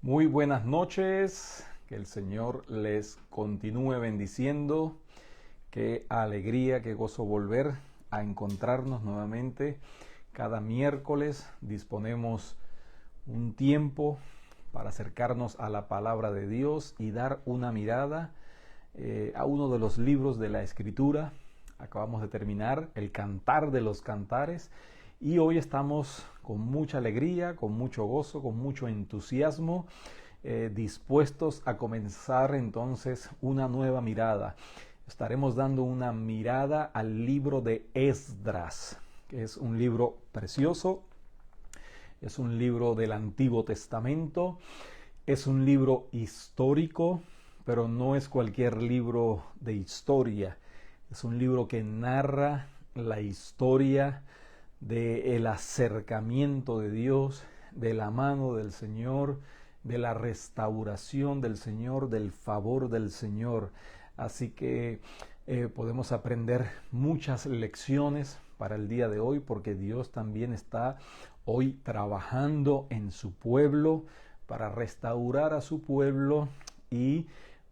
Muy buenas noches, que el Señor les continúe bendiciendo. Qué alegría, qué gozo volver a encontrarnos nuevamente. Cada miércoles disponemos un tiempo para acercarnos a la palabra de Dios y dar una mirada a uno de los libros de la Escritura. Acabamos de terminar el Cantar de los Cantares y hoy estamos con mucha alegría, con mucho gozo, con mucho entusiasmo, dispuestos a comenzar entonces una nueva mirada. Estaremos dando una mirada al libro de Esdras, que es un libro precioso, es un libro del Antiguo Testamento, es un libro histórico, pero no es cualquier libro de historia. Es un libro que narra la historia del acercamiento de Dios, de la mano del Señor, de la restauración del Señor, del favor del Señor. Así que podemos aprender muchas lecciones para el día de hoy, porque Dios también está hoy trabajando en su pueblo para restaurar a su pueblo y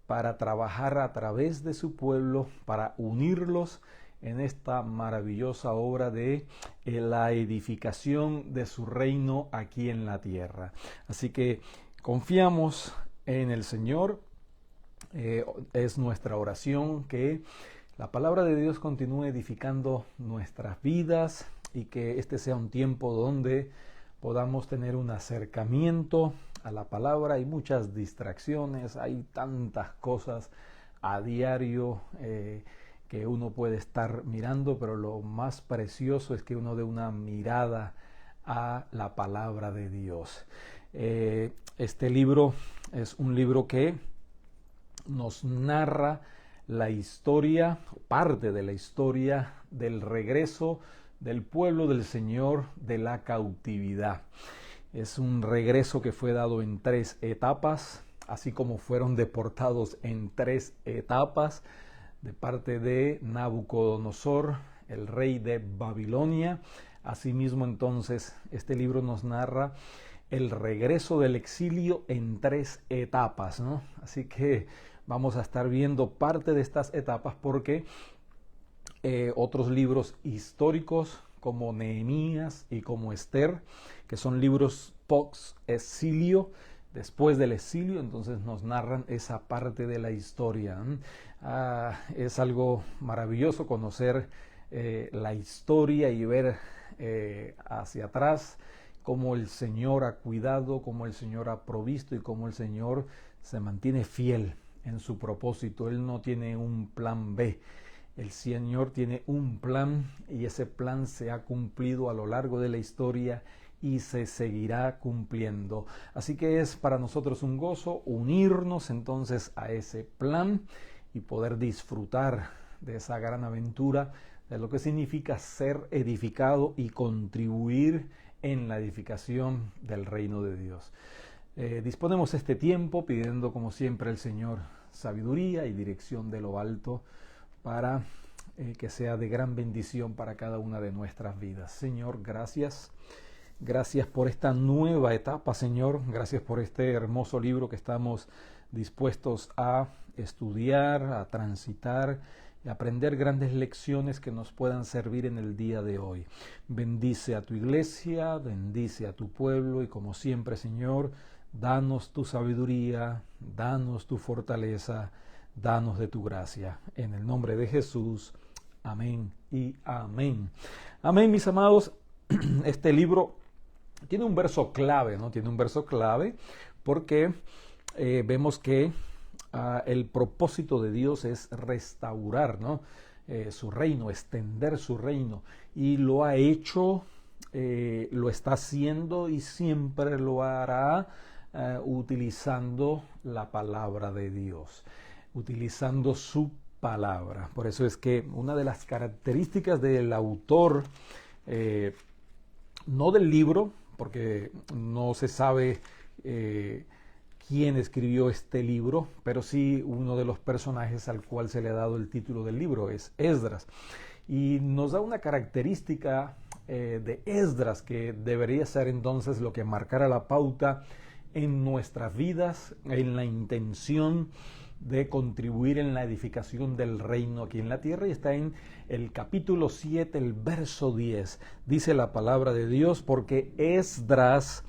para trabajar a través de su pueblo, para unirlos en esta maravillosa obra de la edificación de su reino aquí en la tierra. Así que confiamos en el Señor. Es nuestra oración que la palabra de Dios continúe edificando nuestras vidas y que este sea un tiempo donde podamos tener un acercamiento a la palabra. Hay muchas distracciones, hay tantas cosas a diario que uno puede estar mirando, pero lo más precioso es que uno dé una mirada a la palabra de Dios. Este libro es un libro que nos narra la historia, parte de la historia del regreso del pueblo del Señor de la cautividad. Es un regreso que fue dado en 3 etapas, así como fueron deportados en 3 etapas de parte de Nabucodonosor, el rey de Babilonia. Asimismo, entonces, este libro nos narra el regreso del exilio en 3 etapas, ¿no? Así que vamos a estar viendo parte de estas etapas porque otros libros históricos como Nehemías y como Esther, que son libros post-exilio, después del exilio, entonces nos narran esa parte de la historia. Es algo maravilloso conocer la historia y ver hacia atrás cómo el Señor ha cuidado, cómo el Señor ha provisto y cómo el Señor se mantiene fiel en su propósito. Él no tiene un plan B. El Señor tiene un plan y ese plan se ha cumplido a lo largo de la historia y se seguirá cumpliendo. Así que es para nosotros un gozo unirnos entonces a ese plan y poder disfrutar de esa gran aventura, de lo que significa ser edificado y contribuir en la edificación del reino de Dios. Disponemos este tiempo pidiendo como siempre al Señor sabiduría y dirección de lo alto para que sea de gran bendición para cada una de nuestras vidas. Señor, gracias. Gracias por esta nueva etapa, Señor. Gracias por este hermoso libro que estamos dispuestos a estudiar, a transitar y aprender grandes lecciones que nos puedan servir en el día de hoy. Bendice a tu iglesia, bendice a tu pueblo y como siempre, Señor, danos tu sabiduría, danos tu fortaleza, danos de tu gracia. En el nombre de Jesús. Amén y amén. Amén, mis amados. Este libro tiene un verso clave, ¿no? Tiene un verso clave porque vemos que el propósito de Dios es restaurar, ¿no? Su reino, extender su reino. Y lo ha hecho, lo está haciendo y siempre lo hará utilizando la palabra de Dios, utilizando su palabra. Por eso es que una de las características del autor, no del libro, porque no se sabe quién escribió este libro, pero sí uno de los personajes al cual se le ha dado el título del libro es Esdras. Y nos da una característica de Esdras que debería ser entonces lo que marcara la pauta en nuestras vidas, en la intención de contribuir en la edificación del reino aquí en la tierra, y está en el capítulo 7, el verso 10. Dice la palabra de Dios: porque Esdras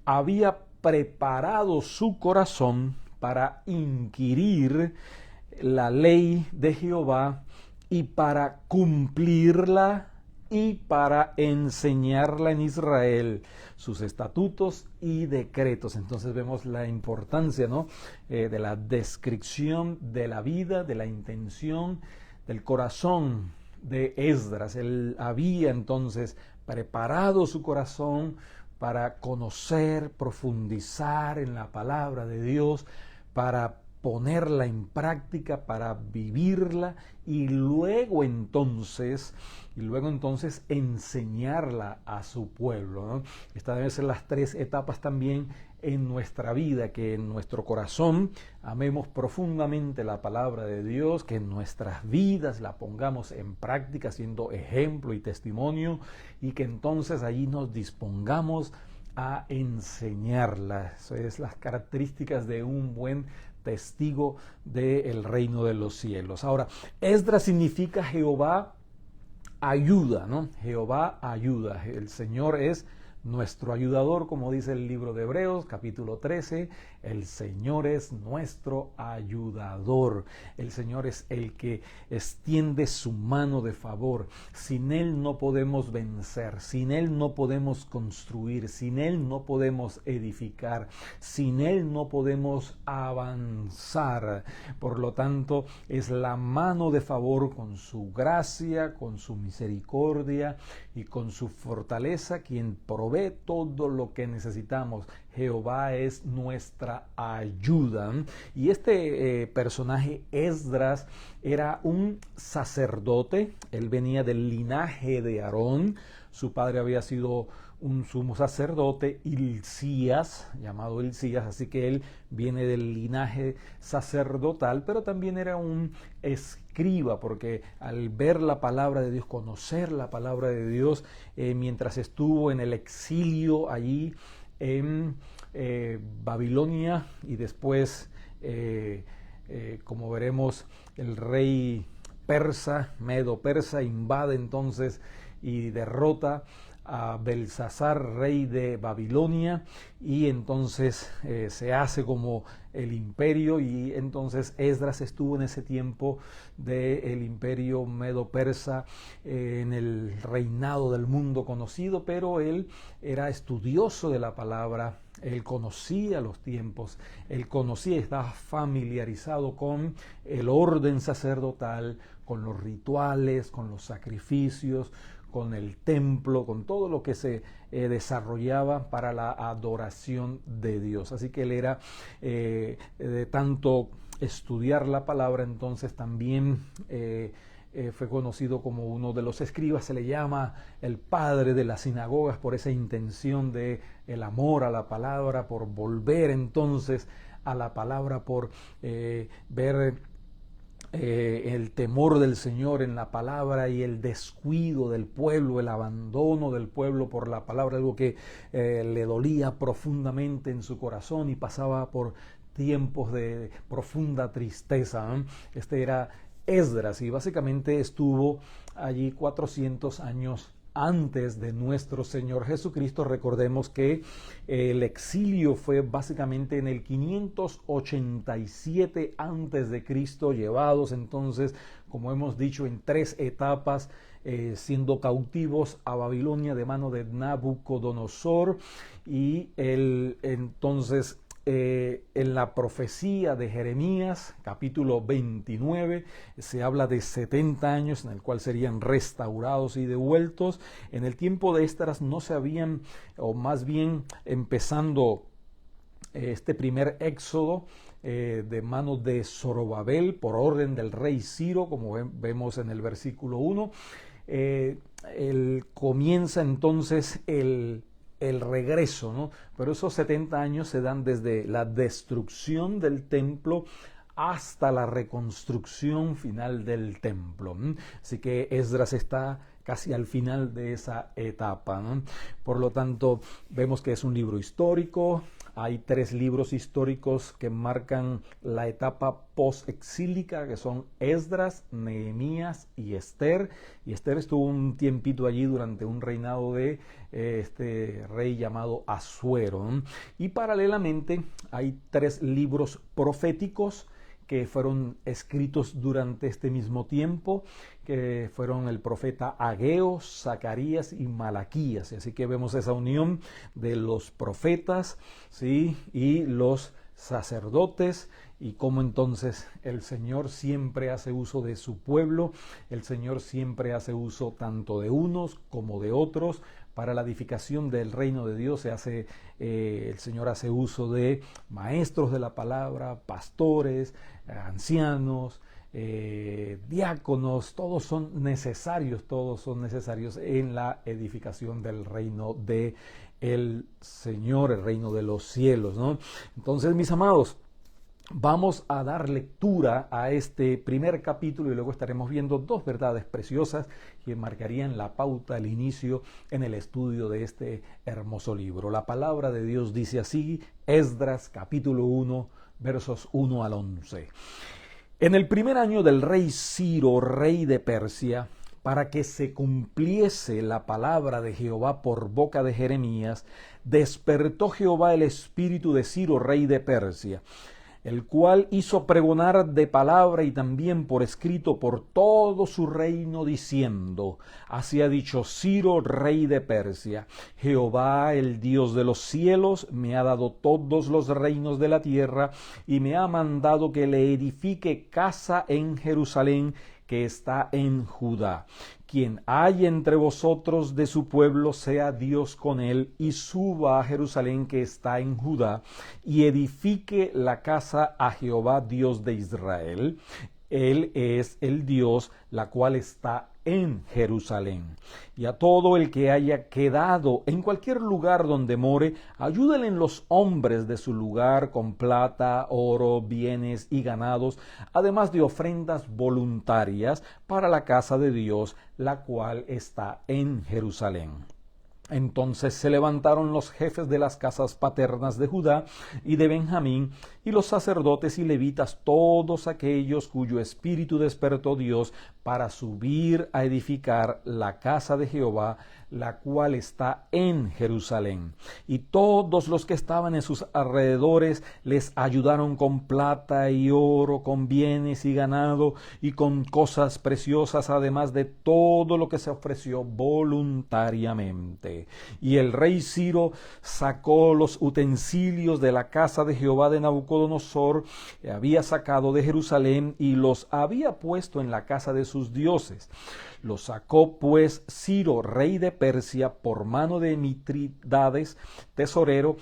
había preparado su corazón para inquirir la ley de Jehová y para cumplirla y para enseñarla en Israel, sus estatutos y decretos. Entonces vemos la importancia, ¿no?, de la descripción de la vida, de la intención, del corazón de Esdras. Él había entonces preparado su corazón para conocer, profundizar en la palabra de Dios, para ponerla en práctica, para vivirla y luego entonces enseñarla a su pueblo, ¿no? Estas deben ser las tres etapas también en nuestra vida: que en nuestro corazón amemos profundamente la palabra de Dios, que en nuestras vidas la pongamos en práctica siendo ejemplo y testimonio, y que entonces allí nos dispongamos a enseñarla. Eso es las características de un buen testigo del reino de los cielos. Ahora, Esdras significa Jehová ayuda, ¿no? Jehová ayuda. El Señor es nuestro ayudador, como dice el libro de Hebreos, capítulo 13. El Señor es nuestro ayudador. El Señor es el que extiende su mano de favor. Sin Él no podemos vencer, sin Él no podemos construir, sin Él no podemos edificar, sin Él no podemos avanzar. Por lo tanto, es la mano de favor, con su gracia, con su misericordia y con su fortaleza, quien provee todo lo que necesitamos. Jehová es nuestra ayuda. Y este personaje, Esdras, era un sacerdote. Él venía del linaje de Aarón. Su padre había sido un sumo sacerdote, Hilcías, llamado Hilcías, así que él viene del linaje sacerdotal, pero también era un escriba, porque al ver la palabra de Dios, conocer la palabra de Dios, mientras estuvo en el exilio allí en Babilonia, y después, como veremos, el rey persa, Medo-Persa, invade entonces y derrota a Belsasar, rey de Babilonia, y entonces se hace como el imperio, y entonces Esdras estuvo en ese tiempo del imperio Medo-Persa, en el reinado del mundo conocido, pero él era estudioso de la palabra. Él conocía los tiempos, él conocía y estaba familiarizado con el orden sacerdotal, con los rituales, con los sacrificios, con el templo, con todo lo que se desarrollaba para la adoración de Dios. Así que él era, de tanto estudiar la palabra, entonces también fue conocido como uno de los escribas. Se le llama el padre de las sinagogas por esa intención de el amor a la palabra, por volver entonces a la palabra, por ver el temor del Señor en la palabra y el descuido del pueblo, el abandono del pueblo por la palabra, algo que le dolía profundamente en su corazón y pasaba por tiempos de profunda tristeza, ¿no? Este era Esdras, y básicamente estuvo allí 400 años antes de nuestro Señor Jesucristo. Recordemos que el exilio fue básicamente en el 587 antes de Cristo, llevados entonces, como hemos dicho, en tres etapas, siendo cautivos a Babilonia de mano de Nabucodonosor, y entonces en la profecía de Jeremías, capítulo 29, se habla de 70 años en el cual serían restaurados y devueltos. En el tiempo de Esdras no se habían, o más bien empezando este primer éxodo de manos de Zorobabel por orden del rey Ciro, como vemos en el versículo 1, comienza entonces el regreso, ¿no? Pero esos 70 años se dan desde la destrucción del templo hasta la reconstrucción final del templo. Así que Esdras está casi al final de esa etapa, ¿no? Por lo tanto, vemos que es un libro histórico, hay 3 libros históricos que marcan la etapa post-exílica, que son Esdras, Nehemías y Esther. Y Esther estuvo un tiempito allí durante un reinado de este rey llamado Asuero, ¿no? Y paralelamente hay 3 libros proféticos que fueron escritos durante este mismo tiempo, que fueron el profeta Ageo, Zacarías y Malaquías. Así que vemos esa unión de los profetas, ¿sí?, y los sacerdotes, y cómo entonces el Señor siempre hace uso de su pueblo, el Señor siempre hace uso tanto de unos como de otros. Para la edificación del reino de Dios el Señor hace uso de maestros de la palabra, pastores, ancianos, diáconos, todos son necesarios en la edificación del reino de el Señor, el reino de los cielos, ¿no? Entonces, mis amados, vamos a dar lectura a este primer capítulo y luego estaremos viendo 2 verdades preciosas que marcarían la pauta, el inicio en el estudio de este hermoso libro. La palabra de Dios dice así, Esdras capítulo 1, versos 1 al 11. En el primer año del rey Ciro, rey de Persia, para que se cumpliese la palabra de Jehová por boca de Jeremías, despertó Jehová el espíritu de Ciro, rey de Persia, el cual hizo pregonar de palabra y también por escrito por todo su reino, diciendo, así ha dicho Ciro, rey de Persia, Jehová, el Dios de los cielos, me ha dado todos los reinos de la tierra y me ha mandado que le edifique casa en Jerusalén, que está en Judá. Quien haya entre vosotros de su pueblo, sea Dios con él, y suba a Jerusalén que está en Judá, y edifique la casa a Jehová, Dios de Israel. Él es el Dios, la cual está en Jerusalén. Y a todo el que haya quedado en cualquier lugar donde more, ayúdenle los hombres de su lugar con plata, oro, bienes y ganados, además de ofrendas voluntarias para la casa de Dios, la cual está en Jerusalén. Entonces se levantaron los jefes de las casas paternas de Judá y de Benjamín, y los sacerdotes y levitas, todos aquellos cuyo espíritu despertó Dios, para subir a edificar la casa de Jehová, la cual está en Jerusalén. Y todos los que estaban en sus alrededores les ayudaron con plata y oro, con bienes y ganado, y con cosas preciosas, además de todo lo que se ofreció voluntariamente. Y el rey Ciro sacó los utensilios de la casa de Jehová de Nabucodonosor, que había sacado de Jerusalén, y los había puesto en la casa de sus dioses. Los sacó pues Ciro, rey de Persia, por mano de Mitrídates, tesorero,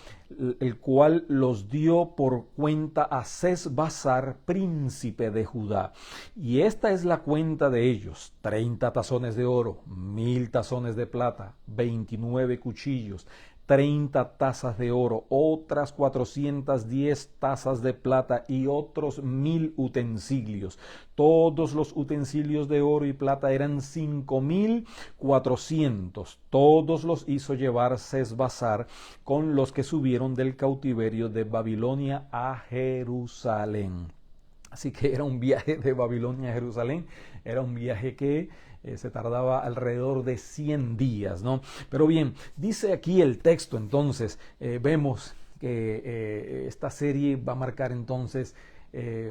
el cual los dio por cuenta a Sesbassar, príncipe de Judá. Y esta es la cuenta de ellos: 30 tazones de oro, 1000 tazones de plata, 29 cuchillos, 30 tazas de oro, otras 410 tazas de plata y otros 1000 utensilios. Todos los utensilios de oro y plata eran 5400. Todos los hizo llevar Sesbassar con los que subieron del cautiverio de Babilonia a Jerusalén. Así que era un viaje de Babilonia a Jerusalén, era un viaje que se tardaba alrededor de 100 días, ¿no? Pero bien, dice aquí el texto, entonces, vemos que esta serie va a marcar entonces,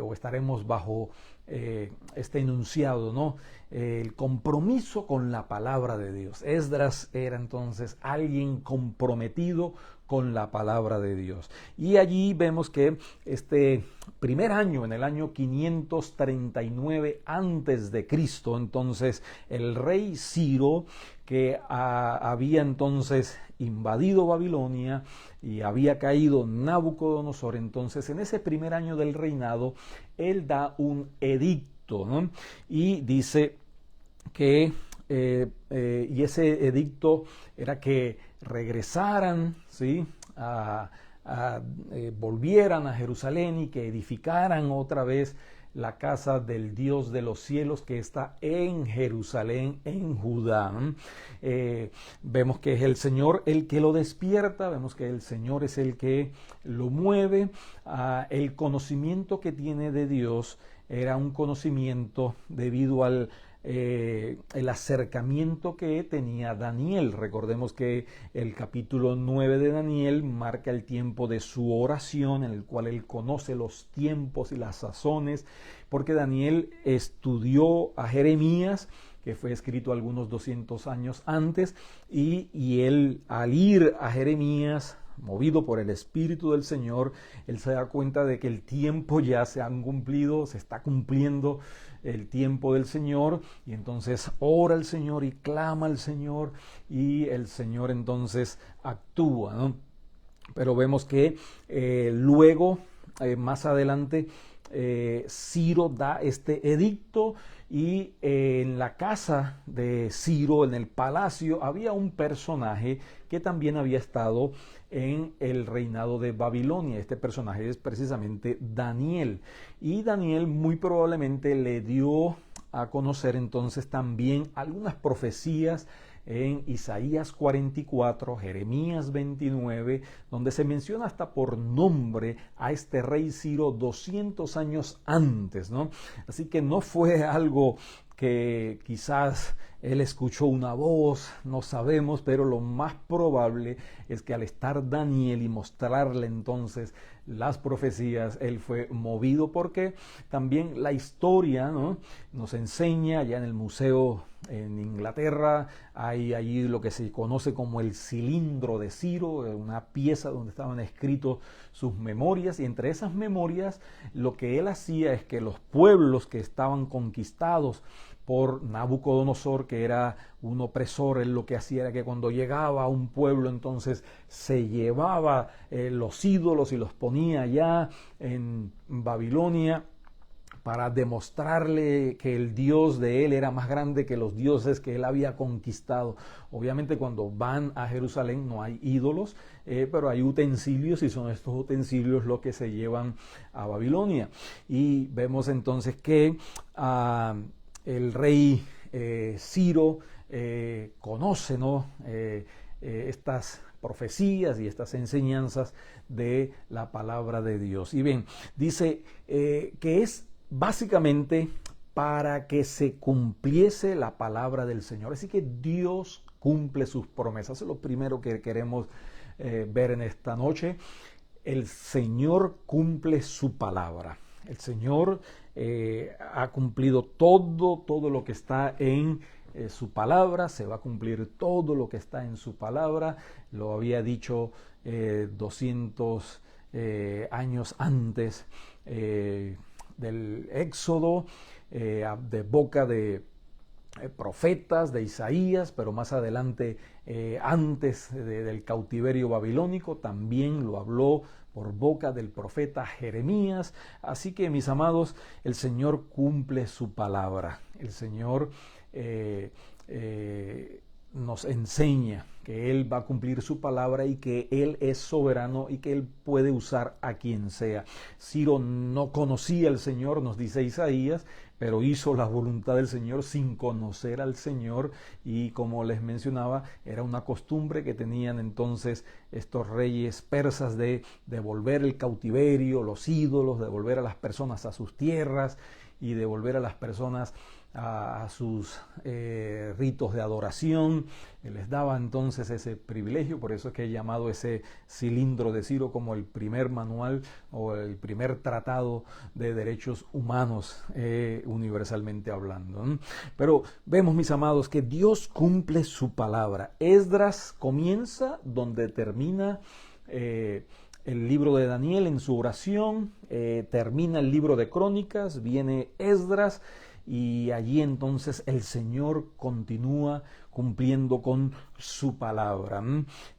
o estaremos bajo este enunciado, ¿no? El compromiso con la palabra de Dios. Esdras era entonces alguien comprometido con la palabra de Dios. Y allí vemos que este primer año, en el año 539 antes de Cristo, entonces el rey Ciro, que había entonces invadido Babilonia y había caído Nabucodonosor, entonces en ese primer año del reinado, él da un edicto, ¿no? Y dice que y ese edicto era que regresaran, ¿sí?, volvieran a Jerusalén y que edificaran otra vez la casa del Dios de los cielos que está en Jerusalén, en Judá. Vemos que es el Señor el que lo despierta, vemos que el Señor es el que lo mueve. El conocimiento que tiene de Dios era un conocimiento debido al el acercamiento que tenía Daniel. Recordemos que el capítulo 9 de Daniel marca el tiempo de su oración, en el cual él conoce los tiempos y las sazones, porque Daniel estudió a Jeremías, que fue escrito algunos 200 años antes, y él, al ir a Jeremías, movido por el Espíritu del Señor, él se da cuenta de que el tiempo ya se han cumplido, se está cumpliendo el tiempo del Señor, y entonces ora al Señor y clama al Señor, y el Señor entonces actúa, ¿no? Pero vemos que luego, más adelante, Ciro da este edicto, y en la casa de Ciro, en el palacio, había un personaje que también había estado en el reinado de Babilonia. Este personaje es precisamente Daniel, y Daniel muy probablemente le dio a conocer entonces también algunas profecías en Isaías 44, Jeremías 29, donde se menciona hasta por nombre a este rey Ciro 200 años antes, ¿no? Así que no fue algo que quizás él escuchó una voz, no sabemos, pero lo más probable es que al estar Daniel y mostrarle entonces las profecías, él fue movido, porque también la historia, ¿no?, nos enseña. Ya en el museo en Inglaterra hay allí lo que se conoce como el cilindro de Ciro, una pieza donde estaban escritos sus memorias, y entre esas memorias lo que él hacía es que los pueblos que estaban conquistados por Nabucodonosor, que era un opresor, él lo que hacía era que cuando llegaba a un pueblo, entonces se llevaba los ídolos y los ponía allá en Babilonia, para demostrarle que el Dios de él era más grande que los dioses que él había conquistado. Obviamente cuando van a Jerusalén no hay ídolos, pero hay utensilios, y son estos utensilios los que se llevan a Babilonia. Y vemos entonces que el rey Ciro conoce, ¿no?, estas profecías y estas enseñanzas de la palabra de Dios. Y bien, dice que es básicamente para que se cumpliese la palabra del Señor. Así que Dios cumple sus promesas. Eso es lo primero que queremos ver en esta noche. El Señor cumple su palabra. El Señor ha cumplido todo lo que está en su palabra. Se va a cumplir todo lo que está en su palabra. Lo había dicho 200 años antes del Éxodo, de boca de profetas, de Isaías, pero más adelante, antes del cautiverio babilónico, también lo habló por boca del profeta Jeremías. Así que, mis amados, el Señor cumple su palabra. El Señor nos enseña que Él va a cumplir su palabra, y que Él es soberano, y que Él puede usar a quien sea. Ciro no conocía al Señor, nos dice Isaías, pero hizo la voluntad del Señor sin conocer al Señor, y como les mencionaba, era una costumbre que tenían entonces estos reyes persas de devolver el cautiverio, los ídolos, devolver a las personas a sus tierras, y devolver a las personas a sus ritos de adoración. Les daba entonces ese privilegio. Por eso es que he llamado ese cilindro de Ciro como el primer manual o el primer tratado de derechos humanos, universalmente hablando, ¿no? Pero vemos, mis amados, que Dios cumple su palabra. Esdras comienza donde termina el libro de Daniel en su oración, termina el libro de Crónicas, viene Esdras, y allí entonces el Señor continúa cumpliendo con su palabra.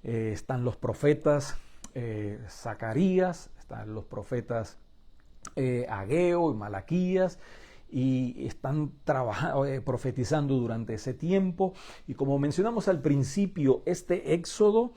Están los profetas Zacarías, están los profetas Ageo y Malaquías, y están profetizando durante ese tiempo. Y como mencionamos al principio, este éxodo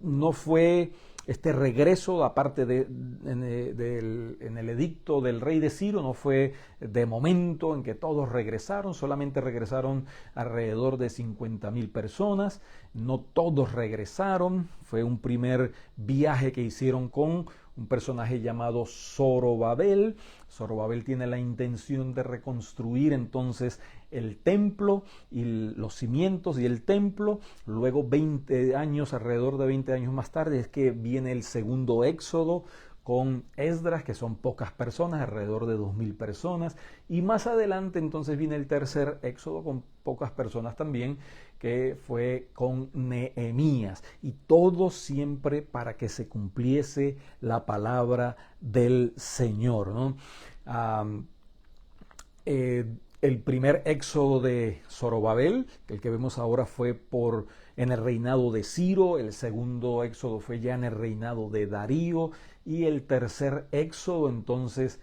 no fue este regreso, aparte en el edicto del rey de Ciro, no fue de momento en que todos regresaron, solamente regresaron alrededor de 50,000 personas, no todos regresaron, fue un primer viaje que hicieron con un personaje llamado Zorobabel. Zorobabel tiene la intención de reconstruir entonces el templo y los cimientos y el templo. Luego 20 años, alrededor de 20 años más tarde, es que viene el segundo éxodo con Esdras, que son pocas personas, alrededor de 2,000 personas, y más adelante entonces viene el tercer éxodo con pocas personas también, que fue con Nehemías, y todo siempre para que se cumpliese la palabra del Señor, ¿no? El primer éxodo de Zorobabel, el que vemos ahora, fue en el reinado de Ciro. El segundo éxodo fue ya en el reinado de Darío, y el tercer éxodo entonces,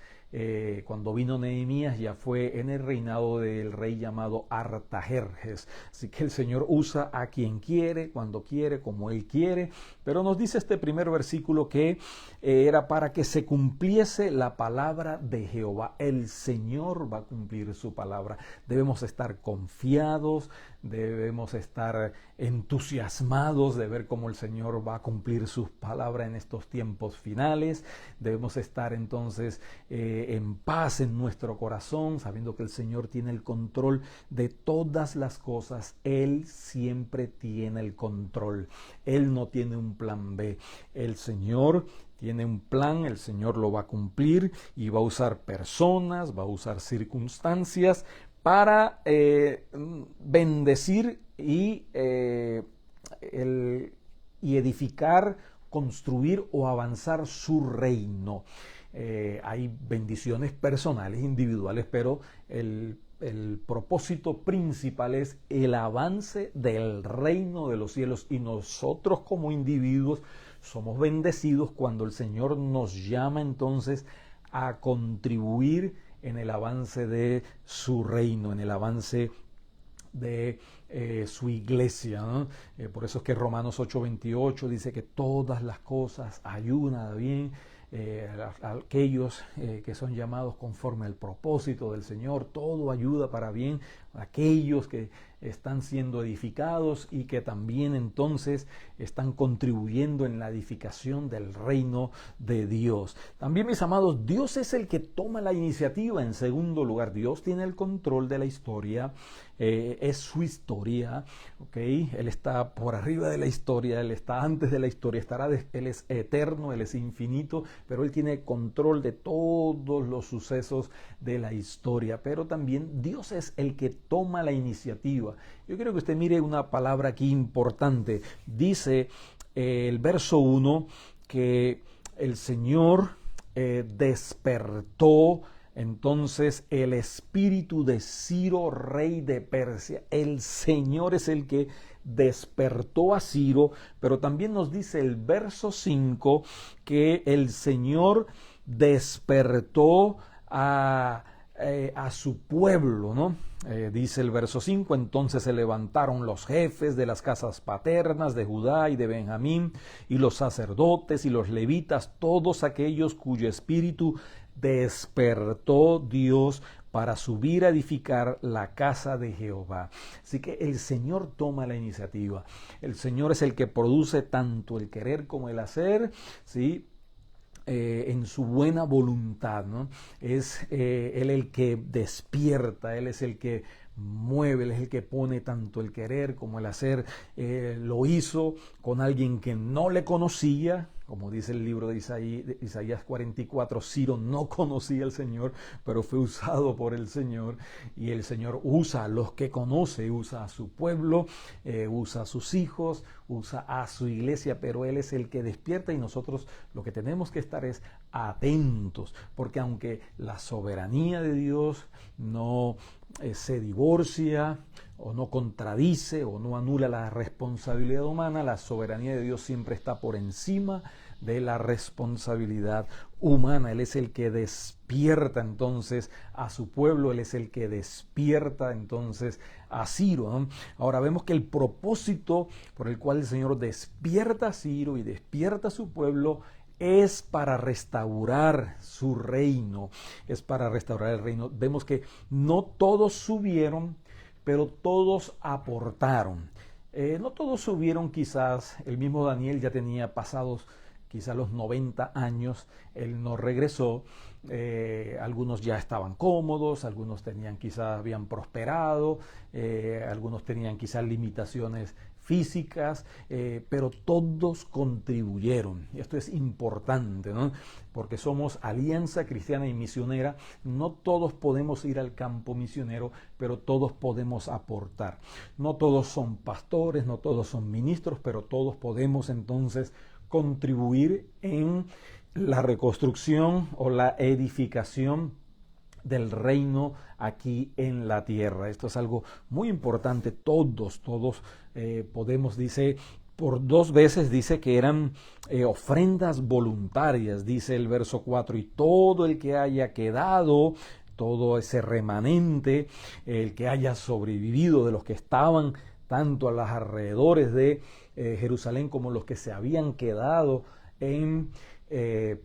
cuando vino Nehemías, ya fue en el reinado del rey llamado Artajerjes. Así que el Señor usa a quien quiere, cuando quiere, como Él quiere. Pero nos dice este primer versículo que era para que se cumpliese la palabra de Jehová. El Señor va a cumplir su palabra. Debemos estar confiados, debemos estar entusiasmados de ver cómo el Señor va a cumplir sus palabras en estos tiempos finales. Debemos estar entonces en paz en nuestro corazón, sabiendo que el Señor tiene el control de todas las cosas. Él siempre tiene el control. Él no tiene un plan B. El Señor tiene un plan, el Señor lo va a cumplir y va a usar personas, va a usar circunstancias para bendecir y edificar, construir o avanzar su reino. Hay bendiciones personales, individuales, pero el propósito principal es el avance del reino de los cielos, y nosotros como individuos somos bendecidos cuando el Señor nos llama entonces a contribuir en el avance de su reino, en el avance de su iglesia, ¿no? Por eso es que Romanos 8:28 dice que todas las cosas ayudan a bien a aquellos que son llamados conforme al propósito del Señor. Todo ayuda para bien a aquellos que están siendo edificados y que también entonces están contribuyendo en la edificación del reino de Dios. También, mis amados, Dios es el que toma la iniciativa. En segundo lugar, Dios tiene el control de la historia, es su historia, ¿okay? Él está por arriba de la historia, Él está antes de la historia, Él es eterno, Él es infinito, pero Él tiene control de todos los sucesos de la historia. Pero también Dios es el que toma la iniciativa. Yo quiero que usted mire una palabra aquí importante. Dice el verso 1 que el Señor despertó entonces el espíritu de Ciro, rey de Persia. El Señor es el que despertó a Ciro, pero también nos dice el verso 5 que el Señor despertó a su pueblo, ¿no? Dice el verso 5, entonces se levantaron los jefes de las casas paternas de Judá y de Benjamín, y los sacerdotes y los levitas, todos aquellos cuyo espíritu despertó Dios para subir a edificar la casa de Jehová. Así que el Señor toma la iniciativa. El Señor es el que produce tanto el querer como el hacer, ¿sí? En su buena voluntad, ¿no? Es Él el que despierta, Él es el que mueve, Él es el que pone tanto el querer como el hacer. Lo hizo con alguien que no le conocía, como dice el libro de Isaías 44, Ciro no conocía al Señor, pero fue usado por el Señor, y el Señor usa a los que conoce, usa a su pueblo, usa a sus hijos, usa a su iglesia, pero Él es el que despierta, y nosotros lo que tenemos que estar es atentos, porque aunque la soberanía de Dios no se divorcia o no contradice o no anula la responsabilidad humana, la soberanía de Dios siempre está por encima de la responsabilidad humana. Él es el que despierta entonces a su pueblo, Él es el que despierta entonces a Ciro, ¿no? Ahora vemos que el propósito por el cual el Señor despierta a Ciro y despierta a su pueblo es para restaurar su reino, es para restaurar el reino. Vemos que no todos subieron, pero todos aportaron. No todos subieron, quizás el mismo Daniel ya tenía pasados quizás los 90 años, él no regresó. Algunos ya estaban cómodos, algunos quizás habían prosperado, algunos tenían quizás limitaciones físicas, pero todos contribuyeron. Y esto es importante, ¿no? Porque somos Alianza Cristiana y Misionera. No todos podemos ir al campo misionero, pero todos podemos aportar. No todos son pastores, no todos son ministros, pero todos podemos entonces contribuir en la reconstrucción o la edificación del reino aquí en la tierra. Esto es algo muy importante. Todos podemos, dice, por 2 veces dice que eran ofrendas voluntarias, dice el verso 4, y todo el que haya quedado, todo ese remanente, el que haya sobrevivido de los que estaban tanto a los alrededores de Jerusalén como los que se habían quedado en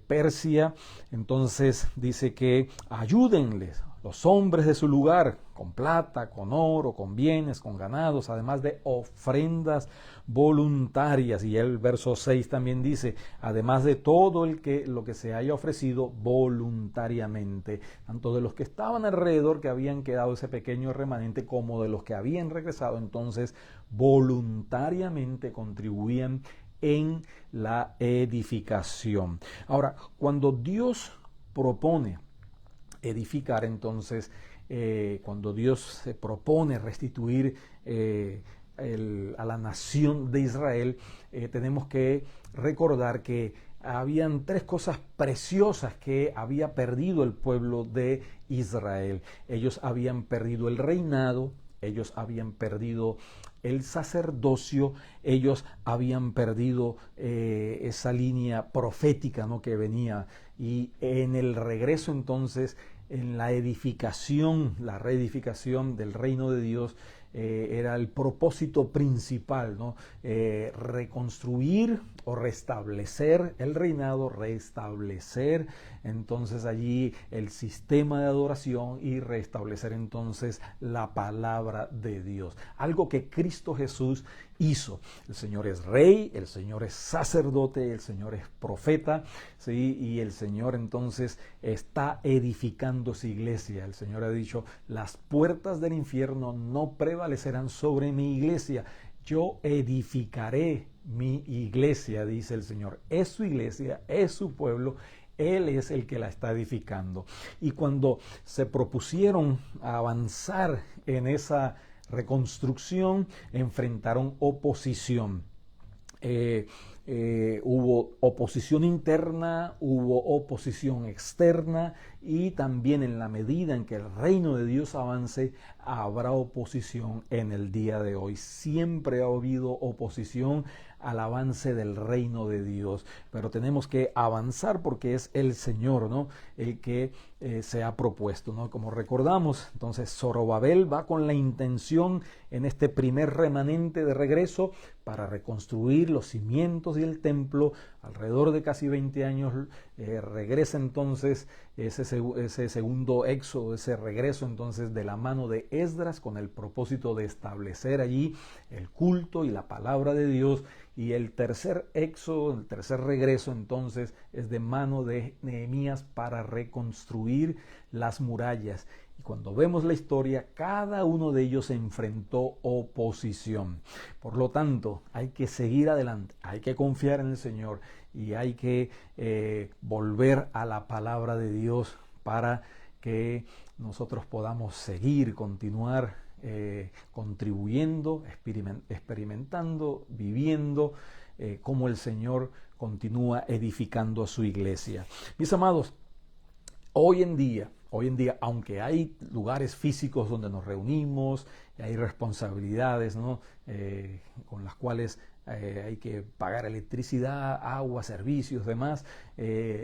Persia, entonces dice que ayúdenles los hombres de su lugar con plata, con oro, con bienes, con ganados, además de ofrendas voluntarias. Y el verso 6 también dice, además de todo lo que se haya ofrecido voluntariamente, tanto de los que estaban alrededor, que habían quedado ese pequeño remanente, como de los que habían regresado, entonces voluntariamente contribuían en la edificación. Ahora, cuando Dios propone edificar, entonces, cuando Dios se propone restituir a la nación de Israel, tenemos que recordar que habían 3 cosas preciosas que había perdido el pueblo de Israel. Ellos habían perdido el reinado, ellos habían perdido el sacerdocio, ellos habían perdido esa línea profética, ¿no?, que venía. Y en el regreso entonces, en la edificación, la reedificación del reino de Dios, era el propósito principal, ¿no? Reconstruir o restablecer el reinado, restablecer entonces allí el sistema de adoración y restablecer entonces la palabra de Dios. Algo que Cristo Jesús hizo. El Señor es rey, el Señor es sacerdote, el Señor es profeta, ¿sí? Y el Señor entonces está edificando su iglesia. El Señor ha dicho, las puertas del infierno no prevalecerán sobre mi iglesia. Yo edificaré mi iglesia, dice el Señor. Es su iglesia, es su pueblo. Él es el que la está edificando. Y cuando se propusieron avanzar en esa reconstrucción, enfrentaron oposición. Hubo oposición interna, hubo oposición externa, y también en la medida en que el reino de Dios avance, habrá oposición en el día de hoy. Siempre ha habido oposición al avance del reino de Dios, pero tenemos que avanzar porque es el Señor, ¿no?, el que se ha propuesto, ¿no? Como recordamos, entonces Zorobabel va con la intención en este primer remanente de regreso para reconstruir los cimientos y el templo. Alrededor de casi 20 años regresa entonces ese segundo éxodo, ese regreso entonces de la mano de Esdras, con el propósito de establecer allí el culto y la palabra de Dios. Y el tercer éxodo, el tercer regreso entonces es de mano de Nehemías para reconstruir las murallas. Y cuando vemos la historia, cada uno de ellos enfrentó oposición. Por lo tanto, hay que seguir adelante, hay que confiar en el Señor y hay que volver a la palabra de Dios para que nosotros podamos seguir, continuar contribuyendo, experimentando, viviendo cómo el Señor continúa edificando a su iglesia. Mis amados, hoy en día, aunque hay lugares físicos donde nos reunimos, y hay responsabilidades, ¿no?, con las cuales hay que pagar electricidad, agua, servicios, demás.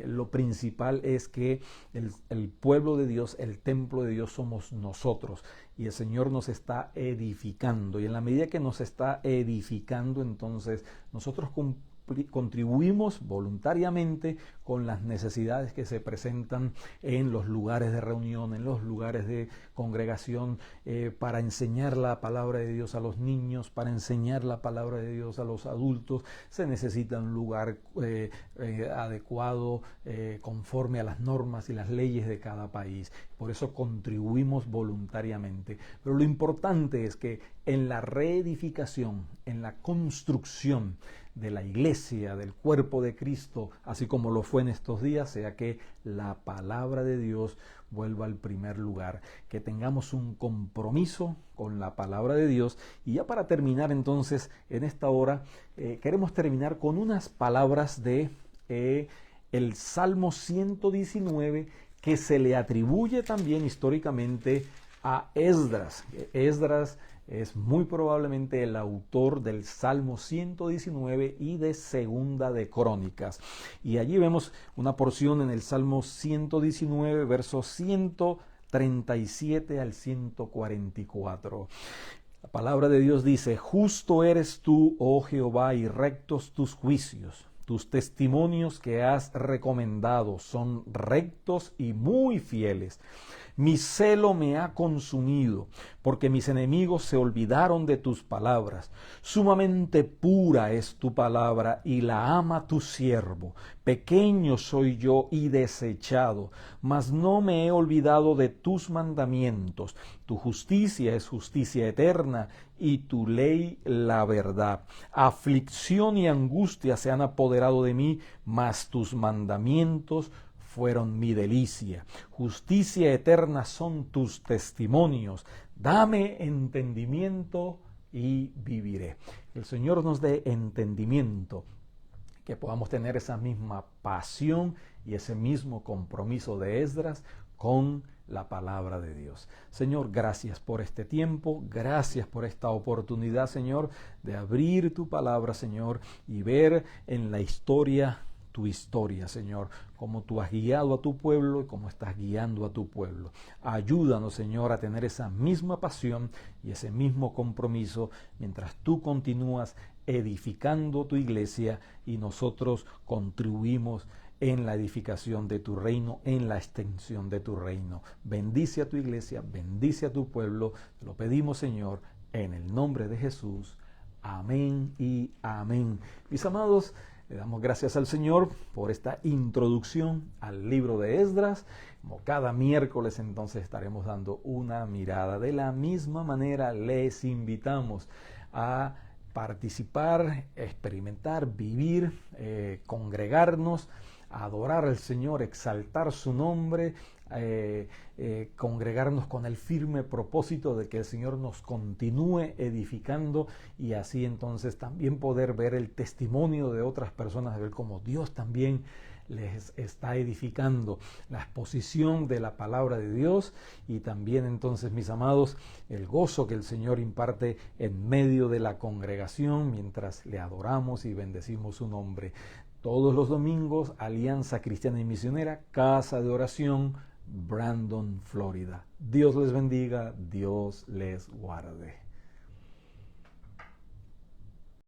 Lo principal es que el pueblo de Dios, el templo de Dios somos nosotros, y el Señor nos está edificando, y en la medida que nos está edificando, entonces nosotros contribuimos voluntariamente con las necesidades que se presentan en los lugares de reunión, en los lugares de congregación, para enseñar la palabra de Dios a los niños, para enseñar la palabra de Dios a los adultos. Se necesita un lugar adecuado, conforme a las normas y las leyes de cada país. Por eso contribuimos voluntariamente. Pero lo importante es que en la reedificación, en la construcción de la iglesia, del cuerpo de Cristo, así como lo fue en estos días, sea que la palabra de Dios vuelva al primer lugar, que tengamos un compromiso con la palabra de Dios. Y ya para terminar entonces en esta hora, queremos terminar con unas palabras de el Salmo 119, que se le atribuye también históricamente a Esdras. Esdras es muy probablemente el autor del Salmo 119 y de Segunda de Crónicas. Y allí vemos una porción en el Salmo 119, versos 137 al 144. La palabra de Dios dice: justo eres tú, oh Jehová, y rectos tus juicios. Tus testimonios que has recomendado son rectos y muy fieles. Mi celo me ha consumido, porque mis enemigos se olvidaron de tus palabras. Sumamente pura es tu palabra, y la ama tu siervo. Pequeño soy yo y desechado, mas no me he olvidado de tus mandamientos. Tu justicia es justicia eterna, y tu ley la verdad. Aflicción y angustia se han apoderado de mí, mas tus mandamientos fueron mi delicia. Justicia eterna son tus testimonios. Dame entendimiento y viviré. Que el Señor nos dé entendimiento, que podamos tener esa misma pasión y ese mismo compromiso de Esdras con la palabra de Dios. Señor, gracias por este tiempo, gracias por esta oportunidad, Señor, de abrir tu palabra, Señor, y ver en la historia tu historia, Señor, cómo tú has guiado a tu pueblo y cómo estás guiando a tu pueblo. Ayúdanos, Señor, a tener esa misma pasión y ese mismo compromiso mientras tú continúas edificando tu iglesia y nosotros contribuimos en la edificación de tu reino, en la extensión de tu reino. Bendice a tu iglesia, bendice a tu pueblo. Te lo pedimos, Señor, en el nombre de Jesús. Amén y amén. Mis amados, le damos gracias al Señor por esta introducción al libro de Esdras. Como cada miércoles, entonces estaremos dando una mirada. De la misma manera, les invitamos a participar, experimentar, vivir, congregarnos, adorar al Señor, exaltar su nombre, congregarnos con el firme propósito de que el Señor nos continúe edificando, y así entonces también poder ver el testimonio de otras personas, de ver cómo Dios también les está edificando, la exposición de la palabra de Dios, y también entonces, mis amados, el gozo que el Señor imparte en medio de la congregación mientras le adoramos y bendecimos su nombre. Todos los domingos, Alianza Cristiana y Misionera, Casa de Oración, Brandon, Florida. Dios les bendiga, Dios les guarde.